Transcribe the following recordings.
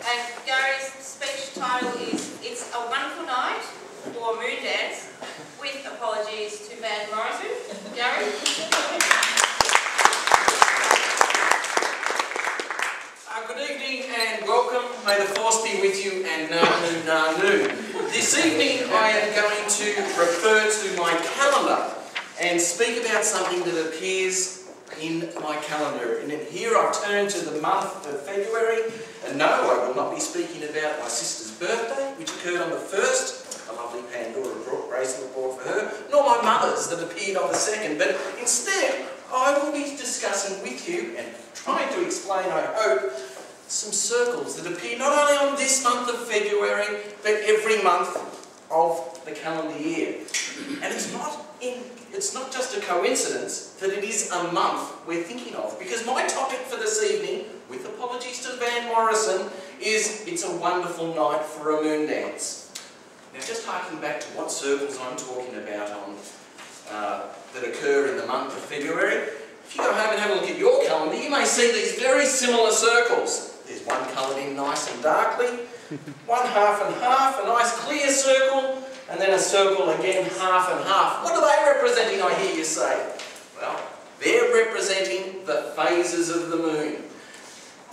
And Gary's speech title is "It's a Wonderful Night" or "Moon Dance," with apologies to Van Morrison. Gary? Good evening and welcome. May the force be with you and Nanu Nanu. This evening I am going to refer to my calendar and speak about something that appears in my calendar. And here I've turned to the month of February, and no, I will not be speaking about my sister's birthday, which occurred on the 1st, a lovely Pandora bracelet bought for her, nor my mother's that appeared on the 2nd, but instead I will be discussing with you and trying to explain, I hope, some circles that appear not only on this month of February, but every month of the calendar year. And it's not just a coincidence that it is a month we're thinking of, because my topic for this evening, with apologies to Van Morrison, is "It's a Wonderful Night for a Moon Dance." Now, just harking back to what circles I'm talking about that occur in the month of February, if you go home and have a look at your calendar, you may see these very similar circles. There's one coloured in nice and darkly, one half and half, a nice clear circle, and then a circle again, half and half. What are they representing, I hear you say? Well, they're representing the phases of the moon.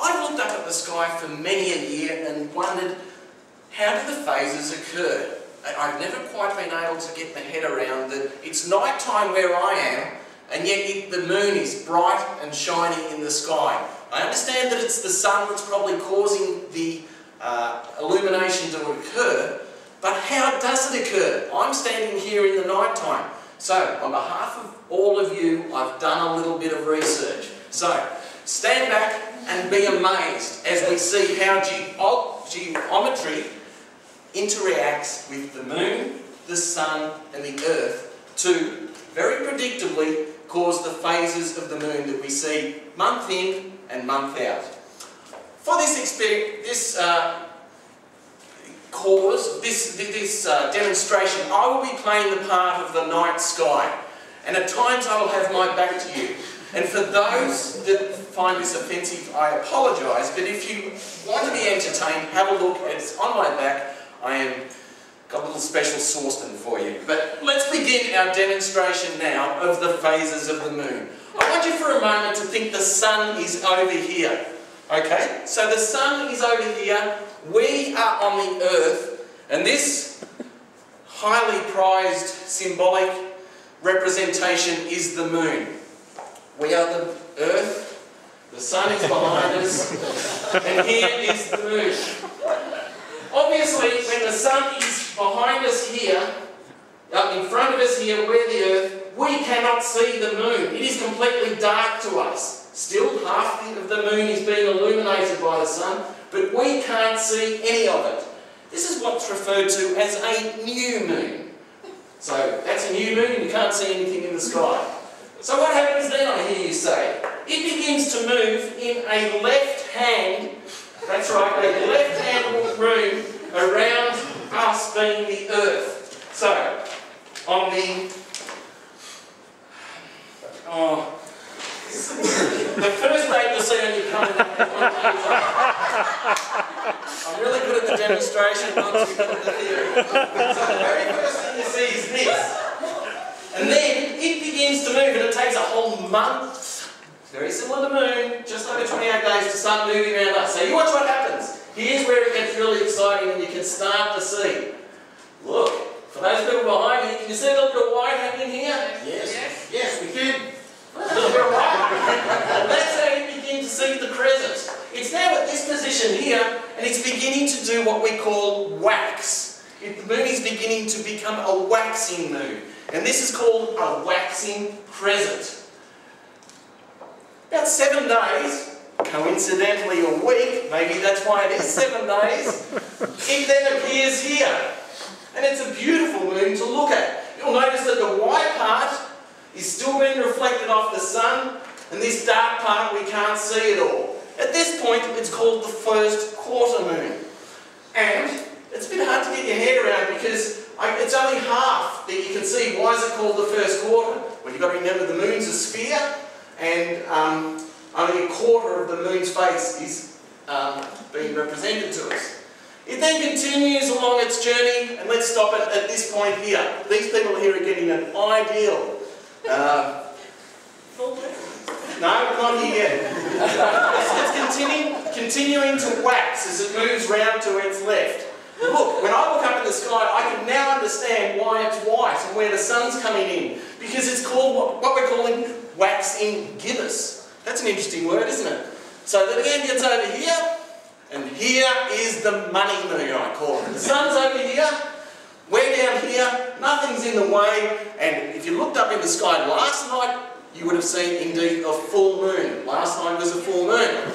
I've looked up at the sky for many a year and wondered, how do the phases occur? I've never quite been able to get my head around that it's night time where I am, and yet the moon is bright and shining in the sky. I understand that it's the sun that's probably causing the illumination to occur, but how does it occur? I'm standing here in the night time. So, on behalf of all of you, I've done a little bit of research. So, stand back and be amazed as we see how geometry interacts with the moon, the sun and the earth to, very predictably, cause the phases of the moon that we see month in and month out. For this demonstration, I will be playing the part of the night sky, and at times I will have my back to you. And for those that find this offensive, I apologise, but if you want to be entertained, have a look. It's on my back. Got a little special saucepan for you. But let's begin our demonstration now of the phases of the moon. I want you for a moment to think the sun is over here. Okay? So the sun is over here, we are on the earth, and this highly prized symbolic representation is the moon. We are the earth, the sun is behind us, and here is the moon. Obviously, when the sun is behind us here, in front of us here, we're the earth, we cannot see the moon. It is completely dark to us. Still, half of the moon is being illuminated by the sun, but we can't see any of it. This is what's referred to as a new moon. So, that's a new moon, you can't see anything in the sky. So what happens then, I hear you say? It begins to move in a left hand, that's right, a left-hand room around us being the earth. So, on the first date you'll see on your calendar. I'm really good at the demonstration, not too good at the theory. So the very first thing you see is this. And then it begins to move, and it takes a whole month. Very similar to the moon, just over 28 days to start moving around us. So you watch what happens. Here's where it gets really exciting and you can start to see. Look, for those people behind me, can you see a little bit of white happening here? Yes. Yes, we can. A little bit of white. And that's how you begin to see the crescent. It's now at this position here, and it's beginning to do what we call wax. The moon is beginning to become a waxing moon. And this is called a waxing crescent. About 7 days, coincidentally a week, maybe that's why it is 7 days, it then appears here. And it's a beautiful moon to look at. You'll notice that the white part is still being reflected off the sun, and this dark part we can't see at all. At this point, it's called the first quarter moon. And it's a bit hard to get your head around because it's only half that you can see. Why is it called the first quarter? Well, you've got to remember the moon's a sphere, and only a quarter of the moon's face is being represented to us. It then continues along its journey, and let's stop it at this point here. These people here are getting an ideal. No, not here yet. It's continuing to wax as it moves round to its left. Look, when I look up in the sky, I can now understand why it's white and where the sun's coming in. Because it's called what we're calling waxing gibbous. That's an interesting word, isn't it? So the again gets over here, and here is the money moon, I call it. The sun's over here, we're down here, nothing's in the way, and if you looked up in the sky last night, you would have seen indeed a full moon. Last night was a full moon.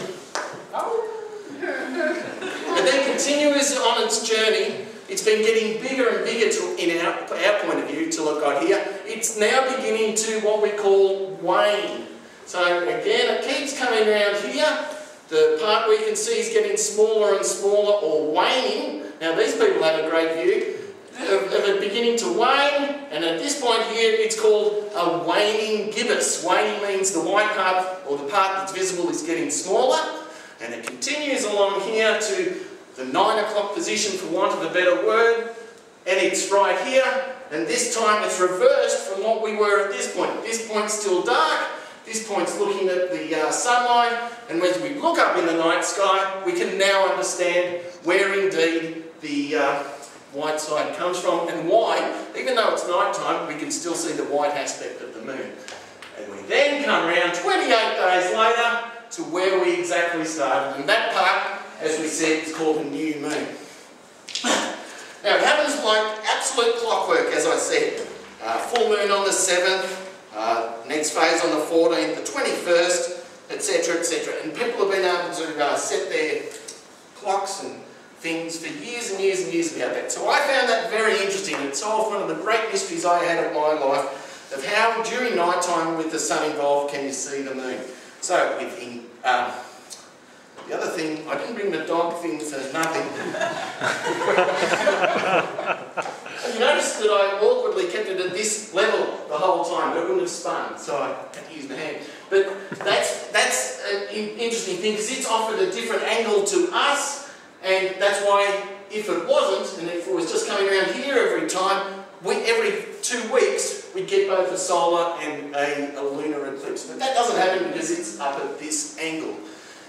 But then continues on its journey. It's been getting bigger and bigger in our point of view till it got here. It's now beginning to what we call wane. So again, it keeps coming around here. The part we can see is getting smaller and smaller, or waning. Now these people have a great view of it beginning to wane, and at this point here it's called a waning gibbous. Waning means the white part, or the part that's visible, is getting smaller, and it continues along here to the 9 o'clock position, for want of a better word, and it's right here, and this time it's reversed from what we were at this point. This point's still dark, this point's looking at the sunlight, and as we look up in the night sky, we can now understand where indeed the white side comes from, and why, even though it's night time, we can still see the white aspect of the moon. And we then come around 28 days later to where we exactly started, and that part, as we said, is called a new moon. Now it happens like absolute clockwork, as I said. Full moon on the 7th, next phase on the 14th, the 21st, etc, etc. And people have been able to set their clocks and things for years and years and years about that. So I found that very interesting. It solved one of the great mysteries I had in my life of how during night time with the sun involved can you see the moon. So within, the other thing, I didn't bring the dog thing for nothing. You notice that I awkwardly kept it at this level the whole time, but it wouldn't have spun, so I had to use my hand. But that's an interesting thing, because it's offered a different angle to us. And that's why, if it wasn't, and if it was just coming around here every time, every 2 weeks, we'd get both a solar and a lunar eclipse. But that doesn't happen because it's up at this angle.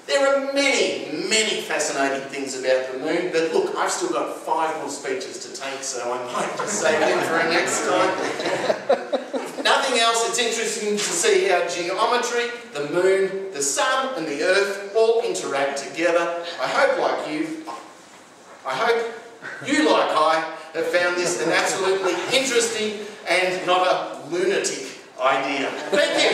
There are many, many fascinating things about the moon, but look, I've still got 5 more speeches to take, so I might just save them for next time. If nothing else, it's interesting to see how geometry, the moon, the sun and the earth all interact together. I hope you, like I, have found this an absolutely interesting and not a lunatic idea. Thank you.